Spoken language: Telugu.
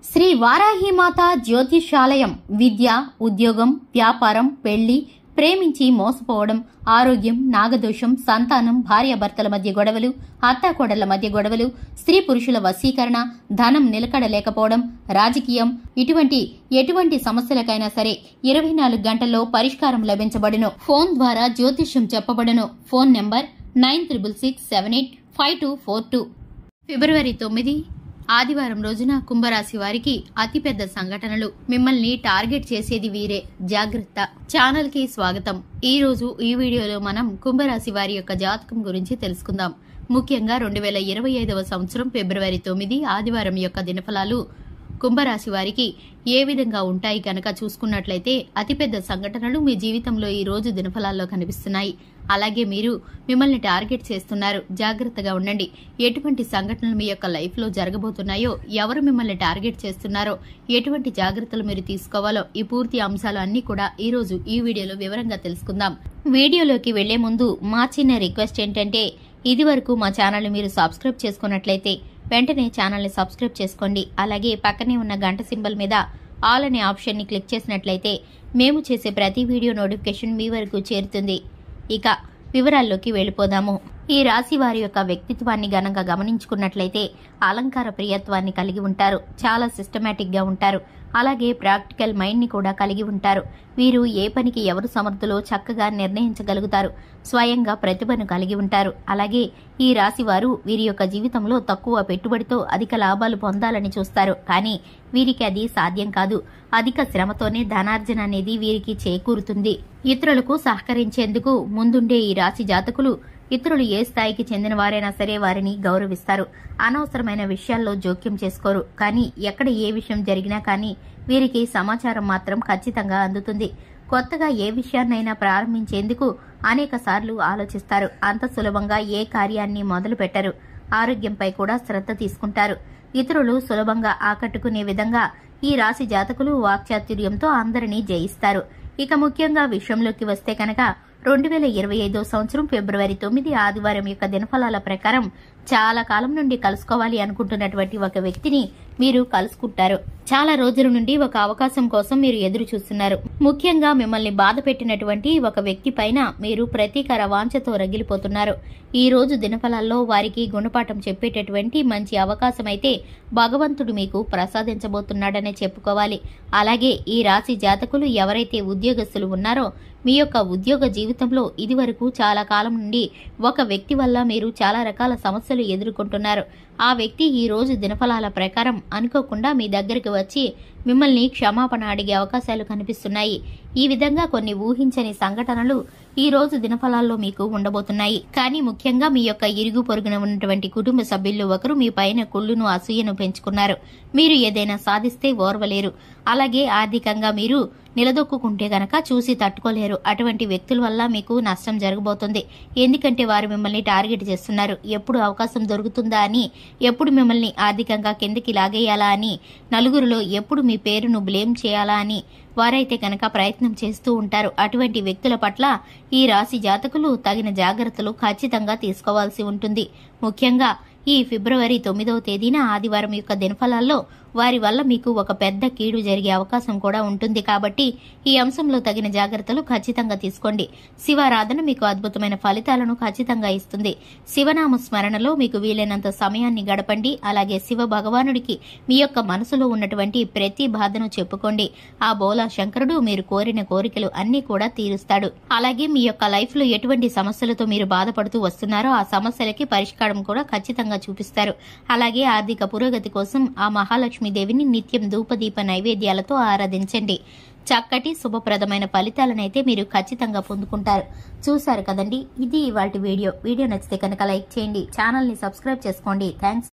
శ్రీ వారాహిమాత జ్యోతిషాలయం విద్య, ఉద్యోగం, వ్యాపారం, పెళ్లి, ప్రేమించి మోసపోవడం, ఆరోగ్యం, నాగదోషం, సంతానం, భార్యాభర్తల మధ్య గొడవలు, అత్తాకోడళ్ల మధ్య గొడవలు, స్త్రీ పురుషుల వశీకరణ, ధనం నిలకడ లేకపోవడం, రాజకీయం, ఎటువంటి సమస్యలకైనా సరే 24 గంటల్లో పరిష్కారం లభించబడును. ఫోన్ ద్వారా జ్యోతిష్యం చెప్పబడును. Phone number 9667852242. ఫిబ్రవరి 9 ఆదివారం రోజున కుంభరాశి వారికి అతిపెద్ద సంఘటనలు. మిమ్మల్ని టార్గెట్ చేసేది వీరే, జాగ్రత్త. ఛానల్ కి స్వాగతం. ఈ రోజు ఈ వీడియోలో మనం కుంభరాశి వారి యొక్క జాతకం గురించి తెలుసుకుందాం. ముఖ్యంగా 2025వ సంవత్సరం ఫిబ్రవరి 9 ఆదివారం యొక్క దినఫలాలు కుంభరాశి వారికి ఏ విధంగా ఉంటాయి కనుక చూసుకున్నట్లయితే అతిపెద్ద సంఘటనలు మీ జీవితంలో ఈ రోజు దినఫలాల్లో కనిపిస్తున్నాయి. అలాగే మిమ్మల్ని టార్గెట్ చేస్తున్నారు, జాగ్రత్తగా ఉండండి. ఎటువంటి సంఘటనలు మీ యొక్క లైఫ్ లో జరగబోతున్నాయో, ఎవరు మిమ్మల్ని టార్గెట్ చేస్తున్నారో, ఎటువంటి జాగ్రత్తలు మీరు తీసుకోవాలో, ఈ పూర్తి అంశాలు అన్ని కూడా ఈ రోజు ఈ వీడియోలో వివరంగా తెలుసుకుందాం. వీడియోలోకి వెళ్లే ముందు మా చిన్న రిక్వెస్ట్ ఏంటంటే, ఇది వరకు మా ఛానల్ మీరు సబ్స్క్రైబ్ చేసుకున్నట్లయితే వెంటనే ఛానల్ ని సబ్స్క్రైబ్ చేసుకోండి. అలాగే పక్కనే ఉన్న గంట సింబల్ మీద ఆల్ అనే ఆప్షన్ ని క్లిక్ చేసినట్లయితే మేము చేసే ప్రతి వీడియో నోటిఫికేషన్ మీ వరకు చేరుతుంది. ఇక వివరాల్లోకి వెళ్ళిపోదాము. ఈ రాశి వారి యొక్క వ్యక్తిత్వాన్ని గనక గమనించుకున్నట్లయితే అలంకార ప్రియత్వాన్ని కలిగి ఉంటారు. చాలా సిస్టమేటిక్ గా ఉంటారు. అలాగే ప్రాక్టికల్ మైండ్ ని కూడా కలిగి ఉంటారు. వీరు ఏ పనికి ఎవరు సమర్థులో చక్కగా నిర్ణయించగలుగుతారు. స్వయంగా ప్రతిభను కలిగి ఉంటారు. అలాగే ఈ రాశి వారు వీరి యొక్క జీవితంలో తక్కువ పెట్టుబడితో అధిక లాభాలు పొందాలని చూస్తారు. కానీ వీరికి అది సాధ్యం కాదు. అధిక శ్రమతోనే ధనార్జన అనేది వీరికి చేకూరుతుంది. ఇతరులకు సహకరించేందుకు ముందుండే ఈ రాశి జాతకులు ఇతరులు ఏ స్థాయికి చెందిన వారైనా సరే వారిని గౌరవిస్తారు. అనవసరమైన విషయాల్లో జోక్యం చేసుకోరు. కానీ ఎక్కడ ఏ విషయం జరిగినా కానీ వీరికి సమాచారం మాత్రం ఖచ్చితంగా అందుతుంది. కొత్తగా ఏ విషయాన్నైనా ప్రారంభించేందుకు అనేక సార్లు ఆలోచిస్తారు. అంత సులభంగా ఏ కార్యాన్ని మొదలు పెట్టరు. ఆరోగ్యంపై కూడా శ్రద్ధ తీసుకుంటారు. ఇతరులు సులభంగా ఆకట్టుకునే విధంగా ఈ రాశి జాతకులు వాక్చాతుర్యంతో అందరినీ జయిస్తారు. ఇక ముఖ్యంగా విషయంలోకి వస్తే కనుక 2025 సంవత్సరం ఫిబ్రవరి 9 ఆదివారం యొక్క దినఫలాల ప్రకారం చాలా కాలం నుండి కలుసుకోవాలి అనుకుంటున్నటువంటి ఒక వ్యక్తిని మీరు కలుసుకుంటారు. చాలా రోజుల నుండి ఒక అవకాశం కోసం మీరు ఎదురు చూస్తున్నారు. ముఖ్యంగా మిమ్మల్ని బాధ పెట్టినటువంటి ఒక వ్యక్తి పైన మీరు ప్రతీకార వాంఛతో రగిలిపోతున్నారు. ఈ రోజు దినఫలాల్లో వారికి గుణపాఠం చెప్పేటటువంటి మంచి అవకాశం అయితే భగవంతుడు మీకు ప్రసాదించబోతున్నాడనే చెప్పుకోవాలి. అలాగే ఈ రాశి జాతకులు ఎవరైతే ఉద్యోగస్తులు ఉన్నారో మీ యొక్క ఉద్యోగ జీవితంలో ఇదివరకు చాలా కాలం నుండి ఒక వ్యక్తి వల్ల మీరు చాలా రకాల సమస్యలు ఎదుర్కొంటున్నారు. ఆ వ్యక్తి ఈ రోజు దినఫలాల ప్రకారం అనుకోకుండా మీ దగ్గరికి వచ్చి మిమ్మల్ని క్షమాపణ అడిగే అవకాశాలు కనిపిస్తున్నాయి. ఈ విధంగా కొన్ని ఊహించని సంఘటనలు ఈ రోజు దినఫలాల్లో మీకు ఉండబోతున్నాయి. కానీ ముఖ్యంగా మీ యొక్క ఇరుగు పొరుగున ఉన్నటువంటి కుటుంబ సభ్యులు ఒకరు మీ పైన కుళ్ళును, అసూయను పెంచుకున్నారు. మీరు ఏదైనా సాధిస్తే ఓర్వలేరు. అలాగే ఆర్థికంగా మీరు నిలదొక్కుంటే గనక చూసి తట్టుకోలేరు. అటువంటి వ్యక్తుల వల్ల మీకు నష్టం జరగబోతుంది. ఎందుకంటే వారు మిమ్మల్ని టార్గెట్ చేస్తున్నారు. ఎప్పుడు అవకాశం దొరుకుతుందా అని, ఎప్పుడు మిమ్మల్ని ఆర్థికంగా కిందకి లాగేయాలా అని, నలుగురిలో ఎప్పుడు మీ పేరును బ్లేమ్ చేయాలా అని వారైతే కనుక ప్రయత్నం చేస్తూ ఉంటారు. అటువంటి వ్యక్తుల పట్ల ఈ రాశి జాతకులు తగిన జాగ్రత్తలు ఖచ్చితంగా తీసుకోవాల్సి ఉంటుంది. ముఖ్యంగా ఈ ఫిబ్రవరి 9వ తేదీన ఆదివారం యొక్క దినఫలాల్లో వారి వల్ల మీకు ఒక పెద్ద కీడు జరిగే అవకాశం కూడా ఉంటుంది. కాబట్టి ఈ అంశంలో తగిన జాగ్రత్తలు ఖచ్చితంగా తీసుకోండి. శివారాధన మీకు అద్భుతమైన ఫలితాలను ఖచ్చితంగా ఇస్తుంది. శివనామ స్మరణలో మీకు వీలైనంత సమయాన్ని గడపండి. అలాగే శివ భగవానుడికి మీ యొక్క మనసులో ఉన్నటువంటి ప్రతి బాధను చెప్పుకోండి. ఆ బోలా శంకరుడు మీరు కోరిన కోరికలు అన్ని కూడా తీరుస్తాడు. అలాగే మీ యొక్క లైఫ్ లో ఎటువంటి సమస్యలతో మీరు బాధపడుతూ వస్తున్నారో ఆ సమస్యలకి పరిష్కారం కూడా ఖచ్చితంగా చూపిస్తారు. అలాగే ఆర్థిక పురోగతి కోసం ఆ మహాలక్ష్మీదేవిని నిత్యం ధూపదీప నైవేద్యాలతో ఆరాధించండి. చక్కటి శుభప్రదమైన ఫలితాలనైతే మీరు ఖచ్చితంగా పొందుకుంటారు. చూశారు కదండి, ఇది ఇవాల్టి వీడియో. వీడియో నచ్చితే కనుక లైక్ చేయండి, ఛానల్ ని సబ్స్క్రైబ్ చేసుకోండి. థ్యాంక్స్.